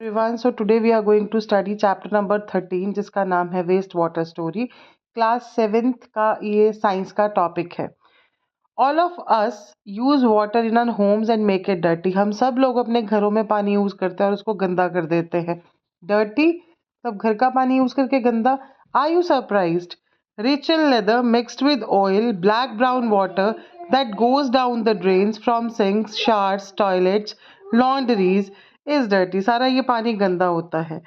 Everyone, so today we are going to study chapter number 13 जिसका नाम है waste water story. Class 7th का ये साइंस का टॉपिक है। All of us use water in our homes and make it dirty. हम सब लोग अपने घरों में पानी यूज करते हैं और उसको गंदा कर देते हैं। डर्टी तब घर का पानी यूज करके गंदा। Are you surprised? Rich in leather mixed with oil, black brown water that goes down the drains from sinks, showers, toilets, laundries is dirty. सारा ये पानी गंदा होता है।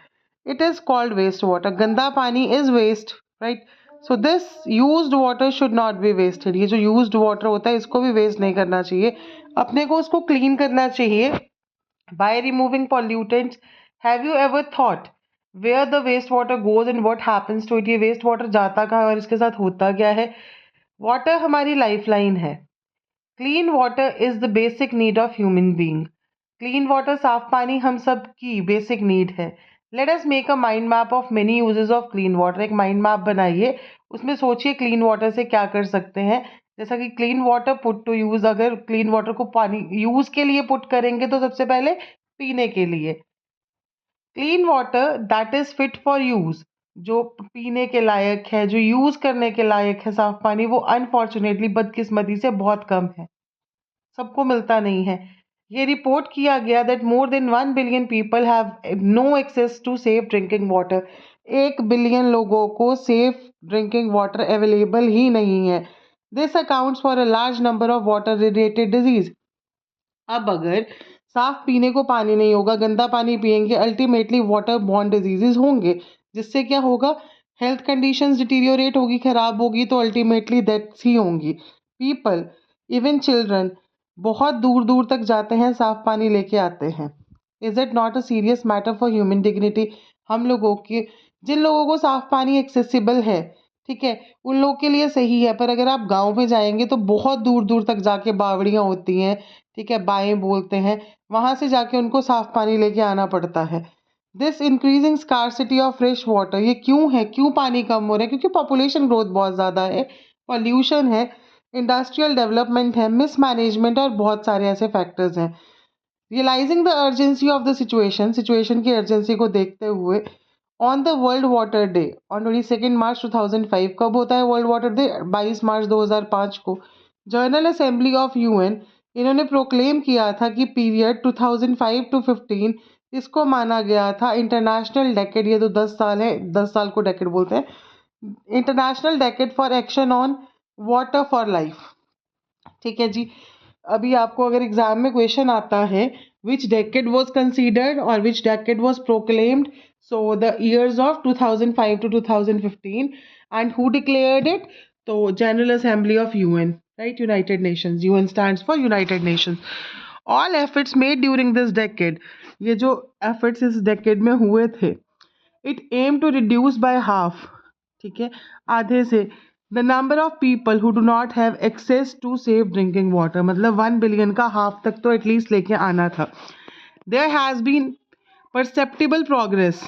It is called waste water. गंदा पानी is waste, right? So this used water should not be wasted. ये जो used water होता है इसको भी waste नहीं करना चाहिए। अपने को उसको clean करना चाहिए by removing pollutants. Have you ever thought where the waste water goes and what happens to it? ये waste water जाता कहाँ है और इसके साथ होता क्या है? Water हमारी lifeline है। Clean water is the basic need of human being. Clean water साफ पानी हम सब की बेसिक नीड है। Let us make a mind map of many uses of clean water. एक माइंड मैप बनाइए, उसमें सोचिए क्लीन वाटर से क्या कर सकते हैं। जैसा कि clean water put to use, अगर क्लीन वाटर को पानी यूज के लिए पुट करेंगे तो सबसे पहले पीने के लिए। Clean water that is fit for use, जो पीने के लायक है, जो यूज करने के लायक है साफ पानी, वो अनफॉर्चुनेटली बदकिस्मती से बहुत कम है, सबको मिलता नहीं है। ये रिपोर्ट किया गया that more than 1 billion people have no access to safe drinking water. 1 billion लोगों को सेफ ड्रिंकिंग वाटर अवेलेबल ही नहीं है। This accounts for a large number of water related disease. अब अगर साफ पीने को पानी नहीं होगा, गंदा पानी पिएंगे, अल्टीमेटली वाटर बॉर्न डिजीजेस होंगे, जिससे क्या होगा? हेल्थ कंडीशंस डिटीरियोरेट होगी, खराब होगी, तो अल्टीमेटली डेथ्स ही होंगी। पीपल, इवन चिल्ड्रन, बहुत दूर दूर तक जाते हैं, साफ पानी लेके आते हैं। Is it not a serious matter for human dignity? हम लोगों के, जिन लोगों को साफ पानी एक्सेसिबल है, ठीक है, उन लोगों के लिए सही है, पर अगर आप गांव में जाएंगे तो बहुत दूर दूर तक जाके बावड़ियां होती हैं, ठीक है, बाएं बोलते हैं, वहां से जाके उनको साफ पानी लेके आना पड़ता है। This increasing scarcity of fresh water, ये क्यों है? क्यों पानी कम हो रहा है? क्योंकि पॉपुलेशन ग्रोथ बहुत ज़्यादा है, पॉल्यूशन है, इंडस्ट्रियल डेवलपमेंट है, मिसमैनेजमेंट और बहुत सारे ऐसे फैक्टर्स हैं। Realising the urgency of the situation, situation की अर्जेंसी को देखते हुए, on the world water day on 22 March 2005, कब होता है वर्ल्ड वाटर डे? 22 मार्च 2005 को जनरल असेंबली ऑफ यूएन, इन्होंने प्रोक्लेम किया था कि पीरियड 2005 टू 15 इसको माना गया था इंटरनेशनल डेकेड। ये तो 10 साल है, 10 साल को डेकेड बोलते हैं। International decade for action on water for life, ठीक है जी। अभी आपको अगर एग्जाम में क्वेश्चन आता है विच decade was considered or which decade was proclaimed, so the years of 2005 to 2015 and who declared it? तो general assembly of UN, right, united nations. UN stands for united nations. All efforts made during this decade, ये जो efforts इस decade में हुए थे, it aim to reduce by half, ठीक है, आधे से, the number of people who do not have access to safe drinking water. मतलब 1 बिलियन का हाफ तक तो एटलीस्ट लेके आना था। There has been perceptible progress,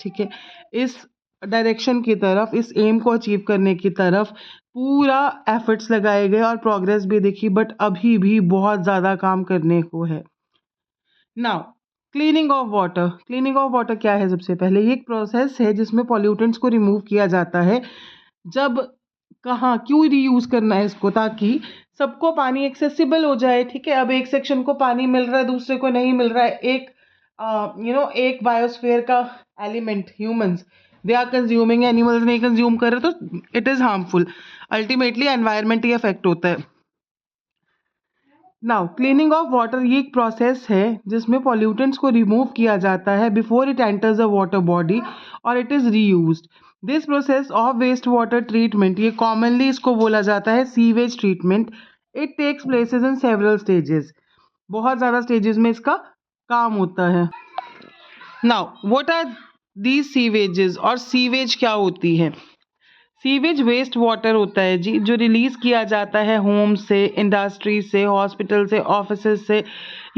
ठीक है, इस डायरेक्शन की तरफ, इस एम को अचीव करने की तरफ पूरा एफर्ट्स लगाए गए और प्रोग्रेस भी दिखी, बट अभी भी बहुत ज़्यादा काम करने को है। Now cleaning of water. Cleaning of water क्या है? सबसे पहले ये एक प्रोसेस है जिसमें पॉल्यूटेंट्स को रिमूव किया जाता है। जब, कहाँ, क्यों रीयूज करना है इसको? ताकि सबको पानी एक्सेसिबल हो जाए, ठीक है। अब एक सेक्शन को पानी मिल रहा है, दूसरे को नहीं मिल रहा है। एक एक बायोस्फीयर का element, humans, they are consuming, animals नहीं कंज्यूम कर रहे, तो it is harmful. Ultimately environment ही अफेक्ट होता है। नाउ क्लीनिंग ऑफ वाटर ये एक प्रोसेस है जिसमें पॉल्यूटेंट्स को रिमूव किया जाता है before it enters a water body और it is reused. This process of waste water treatment, ये कॉमनली इसको बोला जाता है sewage treatment. It takes places in several stages, बहुत ज़्यादा स्टेजेस में इसका काम होता है। Now what are these sewages, और सीवेज क्या होती है? सीवेज वेस्ट वाटर होता है जी, जो रिलीज किया जाता है होम से, इंडस्ट्री से, हॉस्पिटल से, ऑफिस से,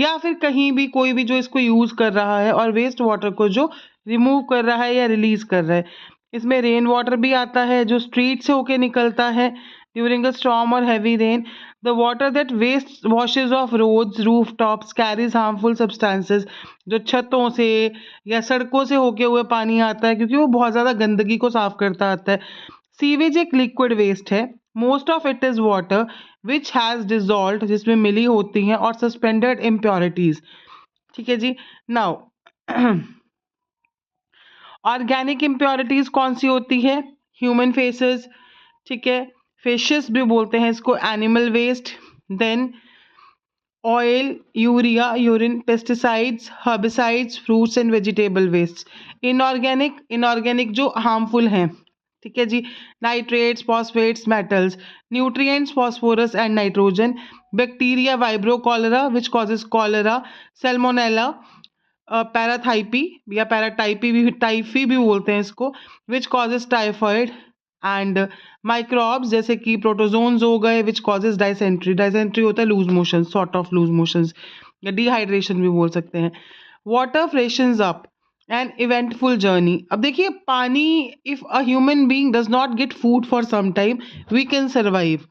या फिर कहीं भी कोई भी जो इसको यूज कर रहा है और वेस्ट वाटर को जो रिमूव कर रहा है या रिलीज कर रहा है। इसमें रेन वाटर भी आता है जो स्ट्रीट से होके निकलता है, during a storm or heavy rain. The water that washes off roads, rooftops carries harmful substances. जो छतों से या सड़कों से होके हुए पानी आता है क्योंकि वो बहुत ज़्यादा गंदगी को साफ करता आता है. सीवेज एक लिक्विड वेस्ट है. Most of it is water which has dissolve, जिसमें मिली होती हैं, और सस्पेंडेड इम्प्योरिटीज. ठीक है जी. नाउ ऑर्गेनिक इम्प्योरिटीज कौन सी होती है? ह्यूमन फेसेस, ठीक है, फिशेस भी बोलते हैं इसको, animal waste, then oil, urea, urine, pesticides, herbicides, fruits and vegetable waste. Inorganic जो हार्मफुल हैं, ठीक है जी, nitrates, phosphates, metals. Nutrients, phosphorus and nitrogen. Bacteria, vibrio cholera which causes cholera. Salmonella, paratyphi या टाइफी भी बोलते हैं इसको, which causes typhoid. And microbes जैसे कि प्रोटोजोन्स हो गए, विच कॉजेज डाइसेंट्री. डाइसेंट्री होता है loose motion, sort of loose motions, या डिहाइड्रेशन भी बोल सकते हैं. Water freshens up an eventful journey. अब देखिए पानी, if a human being does not get food for some time we can survive,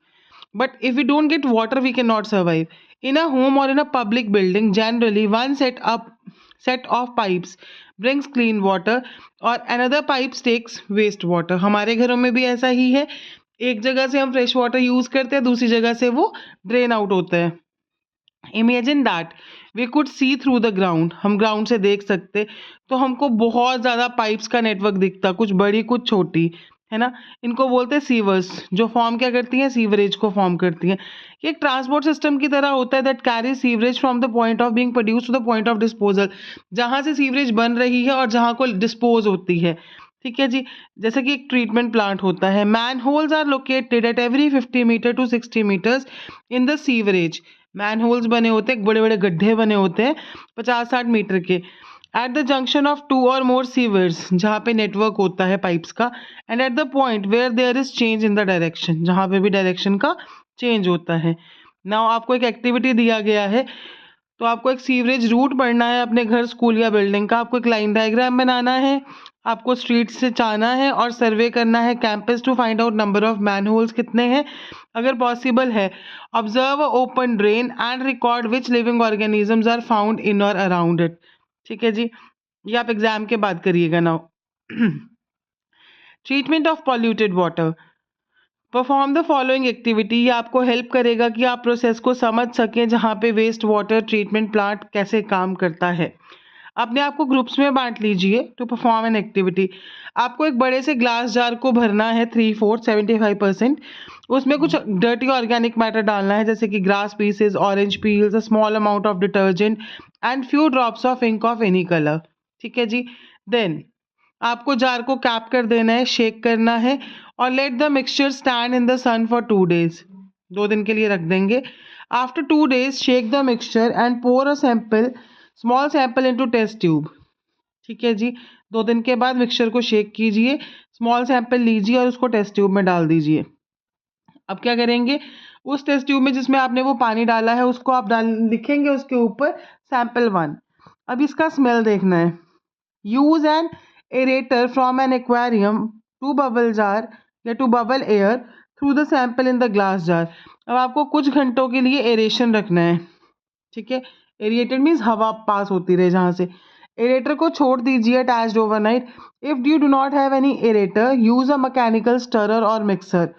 but if we don't get water we cannot survive. In a home or in a public building, generally one set of pipes brings clean water or another pipes takes waste water. हमारे घरों में भी ऐसा ही है, एक जगह से हम फ्रेश वाटर यूज करते हैं, दूसरी जगह से वो ड्रेन आउट होता है. Imagine that we could see through the ground, हम ग्राउंड से देख सकते तो हमको बहुत ज़्यादा पाइप्स का नेटवर्क दिखता, कुछ बड़ी कुछ छोटी, है ना. इनको बोलते हैं सीवर्स, जो फॉर्म क्या करती हैं, सीवरेज को फॉर्म करती हैं. ये एक ट्रांसपोर्ट सिस्टम की तरह होता है that carry sewerage from the point of being produce to the point of disposal. जहाँ से सीवरेज बन रही है और जहाँ को डिस्पोज होती है. ठीक है जी. जैसे कि एक ट्रीटमेंट प्लांट होता है. Manholes are located at every 50 metre to 60 metres in the sewerage. Manholes बने होते हैं, बड़े बड़े गड्ढे बने होते हैं 50-60 मीटर के, एट द जंक्शन ऑफ 2 और मोर सीवर्स, जहाँ पे नेटवर्क होता है पाइप्स का, and at the point where there is change in the direction, जहाँ पे भी डायरेक्शन का चेंज होता है. नाउ आपको एक एक्टिविटी दिया गया है, तो आपको एक सीवरेज रूट पढ़ना है अपने घर, स्कूल या बिल्डिंग का. आपको एक लाइन डायग्राम बनाना है, आपको स्ट्रीट से जाना है और सर्वे करना है campus to find out number of manholes कितने हैं. अगर पॉसिबल है observe open drain and record which living organisms are found in और अराउंड इट. ठीक है जी. ये आप एग्जाम के बाद करिएगा. Now treatment of polluted water. Perform the following activity. ये आपको हेल्प करेगा कि आप प्रोसेस को समझ सकें जहाँ पे वेस्ट वाटर ट्रीटमेंट प्लांट कैसे काम करता है. अपने आप को ग्रुप्स में बांट लीजिए टू परफॉर्म एन एक्टिविटी. आपको एक बड़े से ग्लास जार को भरना है 3/4 75%. उसमें कुछ डर्टी ऑर्गेनिक मैटर डालना है, जैसे कि grass pieces, orange peels, a small amount of detergent and few drops of ink of any colour. ठीक है जी. देन आपको जार को कैप कर देना है, शेक करना है, और let the mixture stand in the sun for 2 days. 2 दिन के लिए रख देंगे. After 2 days shake the mixture and pour a small sample into test tube. ठीक है जी. 2 दिन के बाद मिक्सचर को शेक कीजिए, स्मॉल सैंपल लीजिए और उसको टेस्ट ट्यूब में डाल दीजिए. अब क्या करेंगे, उस टेस्ट ट्यूब में जिसमें आपने वो पानी डाला है उसको आप लिखेंगे उसके ऊपर सैंपल 1. अब इसका स्मेल देखना है. Use an aerator from an aquarium to bubble jar या to bubble air through the sample in the glass jar. अब आपको कुछ घंटों के लिए एरेशन रखना है. ठीक है. एरिएटेड मीन्स हवा पास होती रहे जहाँ से. एरेटर को छोड़ दीजिए attached overnight. If you do not have any aerator use a mechanical stirrer or mixer.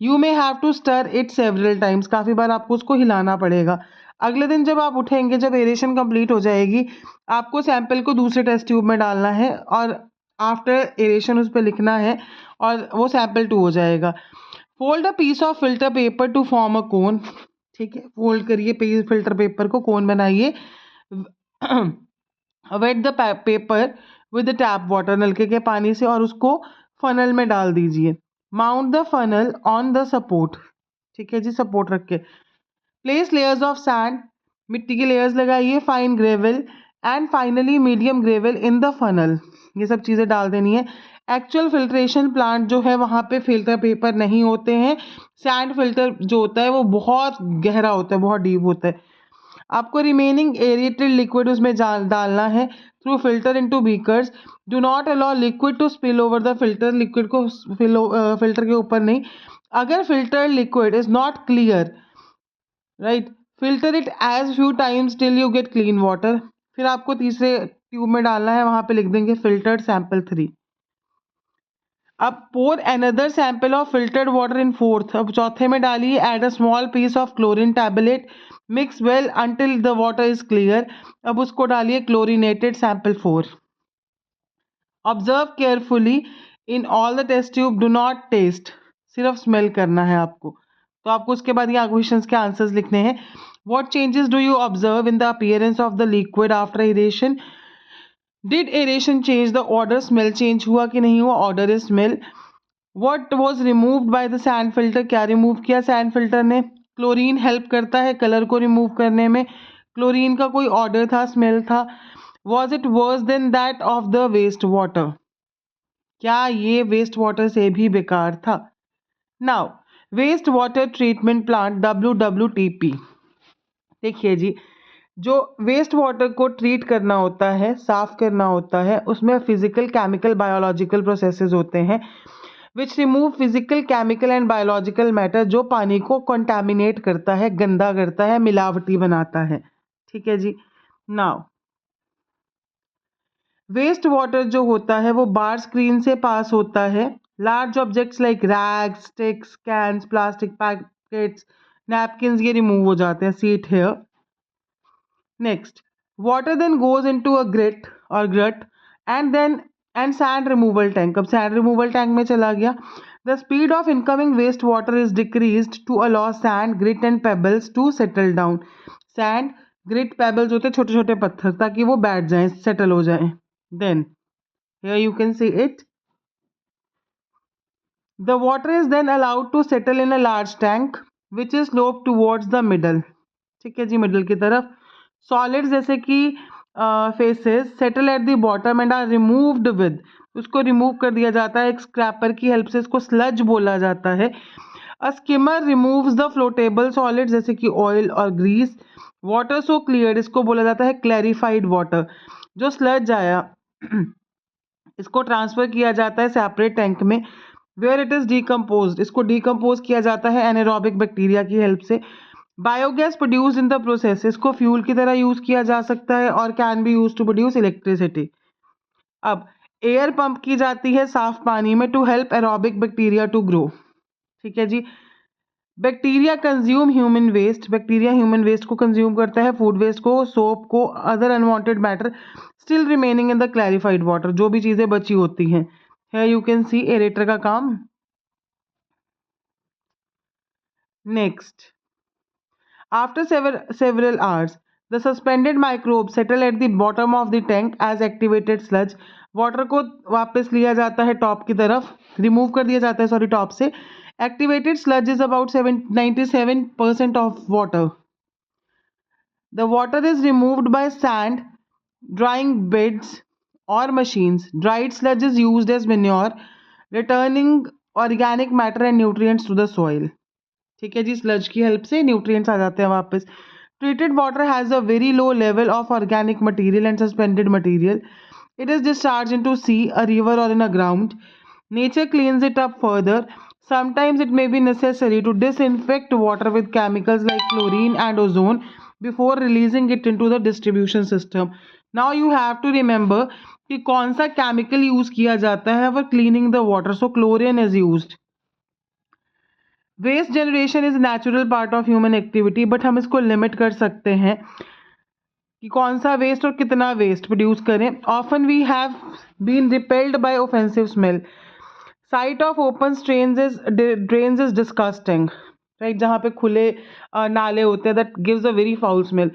You may have to stir it several times. काफ़ी बार आपको उसको हिलाना पड़ेगा. अगले दिन जब आप उठेंगे, जब एरेशन कंप्लीट हो जाएगी, आपको सैंपल को दूसरे टेस्ट ट्यूब में डालना है और आफ्टर एरेशन उस पर लिखना है और वो सैंपल 2 हो जाएगा. Fold a piece of filter paper to form a cone. ठीक है. फोल्ड करिए फिल्टर पेपर को, कोन बनाइए. Wet the paper with the tap water, नलके के पानी से, और उसको फनल में डाल दीजिए. Mount the funnel on the support. ठीक है जी. सपोर्ट रख के प्लेस लेयर्स ऑफ सैंड, मिट्टी की लेयर्स लगाइए, fine gravel and finally medium gravel in the funnel. ये सब चीज़ें डाल देनी है. एक्चुअल फिल्ट्रेशन प्लांट जो है वहाँ पे फिल्टर पेपर नहीं होते हैं. सैंड फिल्टर जो होता है वो बहुत गहरा होता है, बहुत डीप होता है. आपको रिमेनिंग एरेटेड लिक्विड उसमें डालना है through filter into beakers. Do not allow liquid to spill over the filter. Liquid को फिल्टर के ऊपर नहीं. अगर filtered liquid is not clear, right, filter it as few times till you get clean water. फिर आपको तीसरे tube में डालना है, वहां पे लिख देंगे filtered sample 3. अब pour another sample of filtered water in fourth. अब चौथे में डालिए, add a small piece of chlorine tablet, mix well until the water is clear. अब उसको डालिए chlorinated sample 4. Observe carefully in all the test tube, do not taste. सिर्फ smell करना है आपको. तो आपको उसके बाद ये क्वेश्चंस के आंसर्स लिखने हैं. What changes do you observe in the appearance of the liquid after aeration? Did aeration change the odor? Smell change हुआ कि नहीं हुआ? Odor is smell. What was removed by the sand filter? क्या remove किया sand filter ने? Chlorine help करता है colour को रिमूव करने में. क्लोरीन का कोई ऑर्डर था, स्मेल था. Was it worse than that of the waste water? क्या ये वेस्ट वाटर से भी बेकार था? Now waste water treatment plant WWTP. देखिए जी, जो वेस्ट वाटर को ट्रीट करना होता है, साफ करना होता है, उसमें फिजिकल, केमिकल, बायोलॉजिकल प्रोसेसेस होते हैं which remove physical, chemical and biological matter, जो पानी को कंटामिनेट करता है, गंदा करता है, मिलावटी बनाता है. ठीक है जी. नाउ वेस्ट वाटर जो होता है वो बार स्क्रीन से पास होता है. Large objects like rags, sticks, cans, plastic packets, napkins, ये रिमूव हो जाते हैं. सीट हेयर. Next, water then goes into a grit and sand removal tank. अब sand removal tank में चला गया. The speed of incoming waste water is decreased to allow sand, grit and pebbles to settle down. Sand, grit, pebbles होते छोटे छोटे पत्थर, ताकि वो बैठ जाएं, सेटल हो जाएं. Then here you can see it. The water is then allowed to settle in a large tank which is sloped towards the middle. ठीक है जी, मिडल की तरफ. सॉलिड्स जैसे कि faeces settle at the bottom and are removed with, उसको remove कर दिया जाता है एक स्क्रैपर की हेल्प से. इसको स्लज बोला जाता है. अ स्किमर रिमूव्स द फ्लोटेबल सॉलिड्स जैसे कि ऑयल और ग्रीस. वाटर सो क्लियर, इसको बोला जाता है क्लैरिफाइड वाटर. जो स्लज आया इसको ट्रांसफर किया जाता है सेपरेट टैंक में, वेयर इट इज डीकम्पोज्ड, इसको डीकम्पोज किया जाता है एनारोबिक बैक्टीरिया की हेल्प से. Biogas produce in the process, इसको फ्यूल की तरह यूज किया जा सकता है और can be use to produce electricity. अब एयर पंप की जाती है साफ पानी में to help aerobic bacteria to grow. ठीक है जी. Bacteria consume human waste, bacteria human waste को कंज्यूम करता है, फूड वेस्ट को, सोप को, other unwanted matter still remaining in the clarified water, जो भी चीजें बची होती हैं. Here you can see aerator का काम. Next, after several hours, the suspended microbes settle at the bottom of the tank as activated sludge. Water को वापस लिया जाता है टॉप की तरफ, रिमूव कर दिया जाता है सॉरी टॉप से. Activated sludge is about 97% of water. The water is removed by sand, drying beds or machines. Dried sludge is used as manure, returning organic matter and nutrients to the soil. ठीक है जी, sludge की help से nutrients आ जाते हैं वापस. Treated water has a very low level of organic material and suspended material. It is discharge into sea, a river or in a ground. Nature cleans it up further. Sometimes it may be necessary to disinfect water with chemicals like chlorine and ozone before releasing it into the distribution system. Now you have to remember कि कौन सा chemical use किया जाता है for cleaning the water. So chlorine is used. Waste generation is natural part of human activity, but हम इसको limit कर सकते हैं कि कौन सा वेस्ट और कितना वेस्ट प्रोड्यूस करें. Often we have been repelled by offensive smell. Sight of open drains is disgusting, right, जहाँ पे खुले नाले होते हैं, that gives a very foul smell.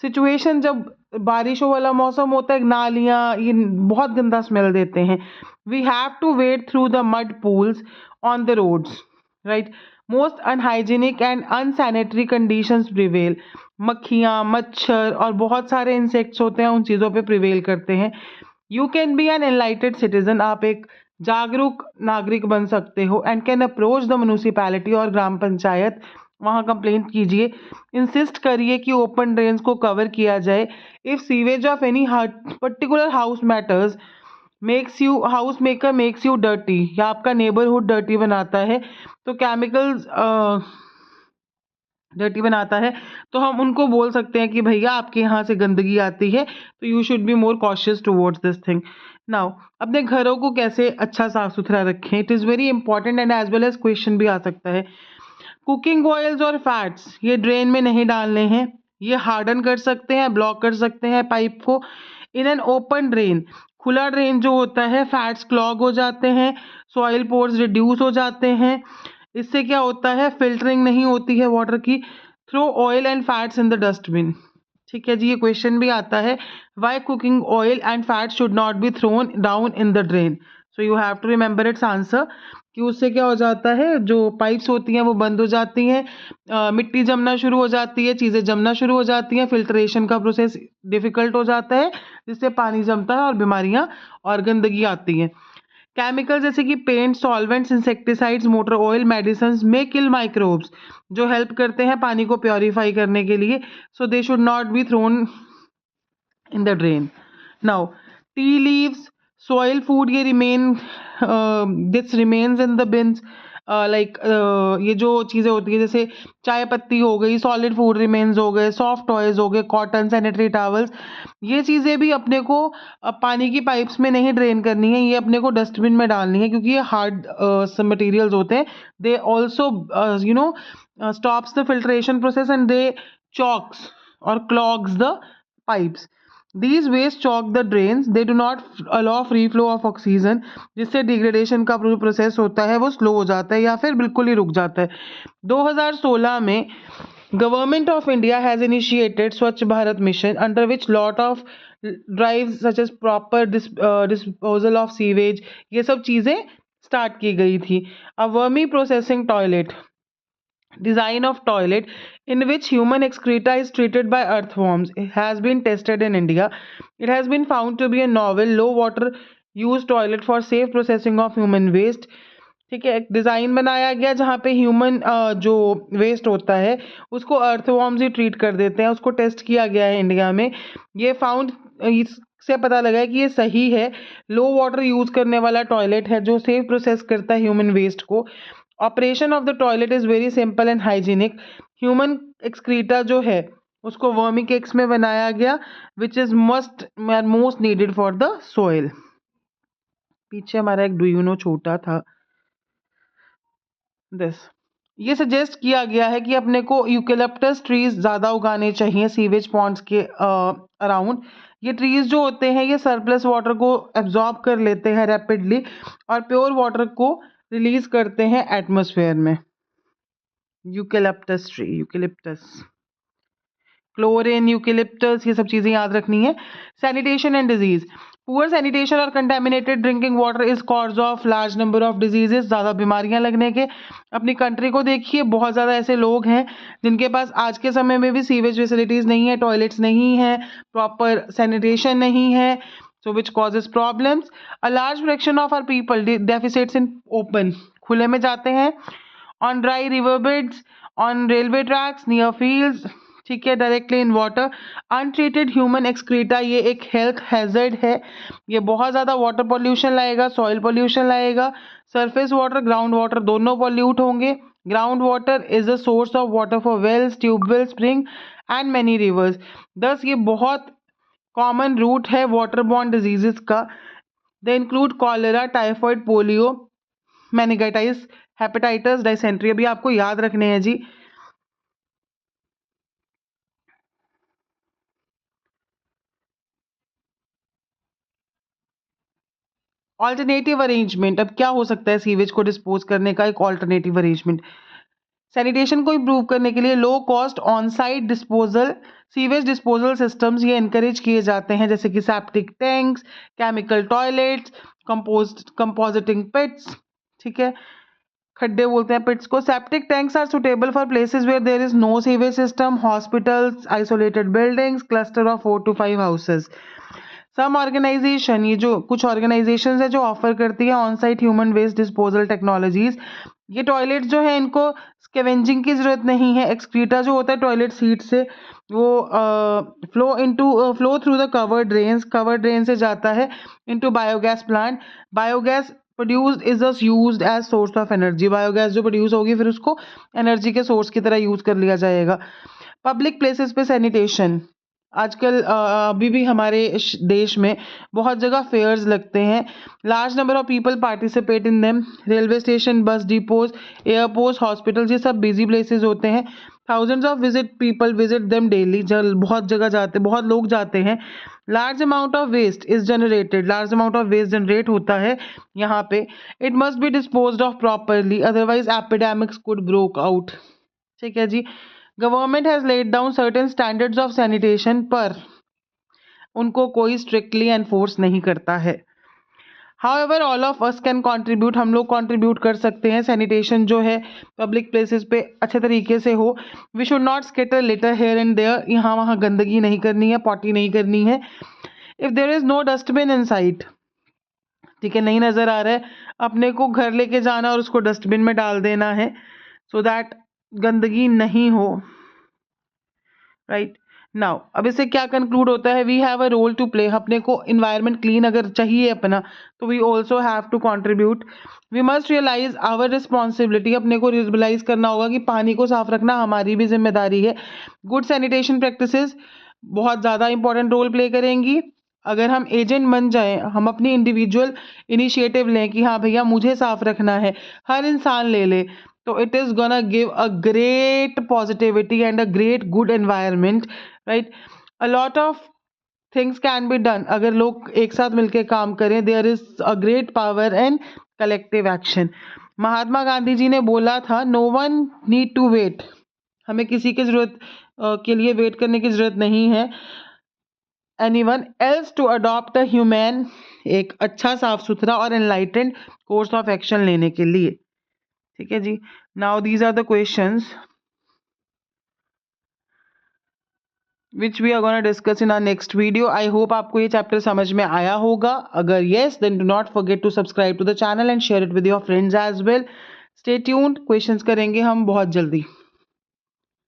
Situation जब बारिशों वाला मौसम होता है, नालियाँ ये बहुत गंदा स्मेल देते हैं. We have to wade through the mud pools on the roads, right. Most unhygienic and unsanitary conditions prevail. मक्खियाँ, मच्छर और बहुत सारे इंसेक्ट्स होते हैं, उन चीज़ों पे प्रिवेल करते हैं. You can be an enlightened citizen, आप एक जागरूक नागरिक बन सकते हो, and can approach the municipality और ग्राम पंचायत वहाँ कंप्लेंट कीजिए, इंसिस्ट करिए कि ओपन ड्रेन्स को कवर किया जाए। If sewage of any particular house matters house maker makes you dirty, या आपका नेबरहुड डर्टी बनाता है, तो केमिकल्स डर्टी बनाता है, तो हम उनको बोल सकते हैं कि भैया आपके यहाँ से गंदगी आती है, तो you should be more cautious towards this thing. Now अपने घरों को कैसे अच्छा साफ सुथरा रखें, it is very important and as well as question भी आ सकता है। कुकिंग ऑयल्स और फैट्स ये ड्रेन में नहीं डालने हैं, ये हार्डन कर सकते हैं, ब्लॉक कर सकते हैं पाइप को। इन एन ओपन ड्रेन, खुला ड्रेन जो होता है, फैट्स क्लॉग हो जाते हैं, सॉइल पोर्स रिड्यूस हो जाते हैं। इससे क्या होता है, फिल्टरिंग नहीं होती है वाटर की। Throw oil and fats in the dustbin. ठीक है जी, ये क्वेश्चन भी आता है, why cooking oil and fat should not be thrown down in the drain. So you have to remember its answer कि उससे क्या हो जाता है, जो पाइप्स होती हैं वो बंद हो जाती हैं, मिट्टी जमना शुरू हो जाती है, चीज़ें जमना शुरू हो जाती हैं, फिल्ट्रेशन का प्रोसेस डिफिकल्ट हो जाता है, जिससे पानी जमता है और बीमारियां और गंदगी आती है। केमिकल जैसे कि paint, solvents, insecticides, motor oil, medicine में किल माइक्रोब्स, जो हेल्प करते हैं पानी को प्योरीफाई करने के लिए। So they should not be thrown in the drain. Now, tea leaves, soil food, ये this remains in the bins. ये जो चीज़ें होती है, जैसे चाय पत्ती हो गई, सॉलिड फूड रिमेन्स हो गए, सॉफ्ट टॉयज हो गए, कॉटन, सैनिटरी टॉवल्स, ये चीज़ें भी अपने को पानी की पाइप्स में नहीं ड्रेन करनी है, ये अपने को डस्टबिन में डालनी है, क्योंकि ये हार्ड मटेरियल्स होते हैं। They also stops the filtration process and they chalks or clogs the pipes. These waste clog the drains. They do not allow free flow of oxygen, जिससे डिग्रेडेशन का प्रोसेस होता है वो स्लो हो जाता है या फिर बिल्कुल ही रुक जाता है। 2016 में government of India has initiated Swachh Bharat mission, under which lot of drives such as proper disposal of sewage, ये सब चीज़ें स्टार्ट की गई थी। A vermi processing toilet, design of toilet in which human excreta is treated by earthworms has been tested in India. It has been found to be a novel, low water use toilet for safe processing of human waste. ठीक है, एक design बनाया गया जहाँ पे human जो waste होता है उसको अर्थवॉर्म्स ही ट्रीट कर देते हैं। उसको टेस्ट किया गया है इंडिया में, ये फाउंड, इससे पता लगा है कि ये सही है, लो वाटर यूज़ करने वाला टॉयलेट है जो सेफ प्रोसेस करता है ह्यूमन वेस्ट को। Operation of the toilet is very simple and hygienic. Human excreta जो है उसको वर्मिक एक्स में बनाया गया, which is most needed for the soil. पीछे हमारा एक डू यू नो छोटा था दिस। ये सजेस्ट किया गया है कि अपने को यूकेलिप्टस ट्रीज ज़्यादा उगाने चाहिए सीवेज पॉन्ड्स के अराउंड। ये ट्रीज जो होते हैं ये सरप्लस वाटर को एब्जॉर्ब कर लेते हैं रैपिडली और प्योर वाटर को रिलीज करते हैं एटमॉस्फेयर में। Eucalyptus tree, eucalyptus, chlorine, eucalyptus, ये सब चीज़ें याद रखनी है। Sanitation and disease, poor sanitation और contaminated drinking water is cause of large number of diseases, ज़्यादा बीमारियां लगने के। अपनी कंट्री को देखिए, बहुत ज़्यादा ऐसे लोग हैं जिनके पास आज के समय में भी सीवेज फैसिलिटीज़ नहीं है, टॉयलेट्स नहीं है, प्रॉपर सैनिटेशन नहीं है, so which causes problems. A large fraction of our people deficits in open, खुले में जाते हैं, on dry river beds, on railway tracks, near fields, ठीक है, directly in water. Untreated human excreta, ये एक हेल्थ हैजर्ड है, ये बहुत ज़्यादा वाटर पॉल्यूशन लाएगा, सॉइल पॉल्यूशन लाएगा, सरफेस वाटर, ग्राउंड वाटर दोनों पॉल्यूट होंगे। Ground water is a source of water for wells, tubewell, spring and many rivers. Thus ये बहुत कॉमन रूट है वाटर बॉर्न डिजीजेस का। They include cholera, typhoid, polio, meningitis, hepatitis, dysentery, अभी आपको याद रखने हैं जी। ऑल्टरनेटिव अरेंजमेंट, अब क्या हो सकता है सीवेज को डिस्पोज करने का एक ऑल्टरनेटिव अरेंजमेंट। सैनिटेशन को इम्प्रूव करने के लिए low cost on site disposal sewage disposal systems ये इनकरेज किए जाते हैं, जैसे कि septic tanks, chemical toilets, composting pits, ठीक है, खड्डे बोलते हैं पिट्स को। Septic tanks are suitable for places where there is no sewage system, hospitals, isolated buildings, cluster of 4 to 5 houses. Some organization, ये जो कुछ ऑर्गेनाइजेशन है जो ऑफर करती है on site human waste disposal technologies. ये टॉयलेट जो है इनको स्कैवेंजिंग की ज़रूरत नहीं है। एक्सक्रीटा जो होता है टॉयलेट सीट से वो flow through the cover drain से जाता है into biogas plant. Biogas produced is just used as source of energy. Biogas जो प्रोड्यूस होगी फिर उसको एनर्जी के सोर्स की तरह यूज कर लिया जाएगा। पब्लिक प्लेसेस पे सैनिटेशन, आजकल अभी भी हमारे देश में बहुत जगह फेयर्स लगते हैं। Large number of people participate in them. Railway station, bus depots, airport, hospitals, ये सब बिजी प्लेसेस होते हैं। Thousands of people visit them daily. बहुत जगह जाते, बहुत लोग जाते हैं। Large amount of waste is generated. Large amount of waste generate होता है यहाँ पे। It must be disposed of properly, otherwise epidemics could broke out. ठीक है जी। Government has laid down certain standards of sanitation, पर उनको कोई स्ट्रिक्टली एनफोर्स नहीं करता है। However all of us can contribute, हम लोग कंट्रीब्यूट कर सकते हैं। सैनिटेशन जो है पब्लिक प्लेसेस पे अच्छे तरीके से हो। We should not scatter litter here and there, यहाँ वहाँ गंदगी नहीं करनी है, पॉटी नहीं करनी है। If there is no dustbin in site, ठीक है, नहीं नजर आ रहा है, अपने को घर लेके जाना और उसको डस्टबिन में डाल देना है, सो दैट गंदगी नहीं हो। राइट नाउ अब इससे क्या कंक्लूड होता है, we have a role to play. अपने को इन्वायरमेंट क्लीन अगर चाहिए अपना, तो we also have to contribute. We must realise our responsibility, अपने को रियलाइज करना होगा कि पानी को साफ रखना हमारी भी जिम्मेदारी है। गुड सैनिटेशन प्रैक्टिसेस बहुत ज़्यादा इंपॉर्टेंट रोल प्ले करेंगी। अगर हम एजेंट बन जाएं, हम अपनी इंडिविजुअल इनिशिएटिव लें कि हाँ भैया मुझे साफ रखना है, हर इंसान ले ले, तो it is gonna give a great positivity and a great good environment, right? A lot of things can be done अगर लोग एक साथ मिलके काम करें। there is a great power in collective action। Mahatma Gandhi ji ने बोला था, no one need to wait, हमें किसी की जरूरत के लिए वेट करने की जरूरत नहीं है। anyone else to adopt a humane, एक अच्छा साफ सुथरा और enlightened course of action लेने के लिए। ठीक है जी। Now these are the questions which we are gonna discuss in our next video. I hope आपको ये चैप्टर समझ में आया होगा। अगर yes, then do not forget to subscribe to the channel and share it with your friends as well. Stay tuned, questions करेंगे हम बहुत जल्दी।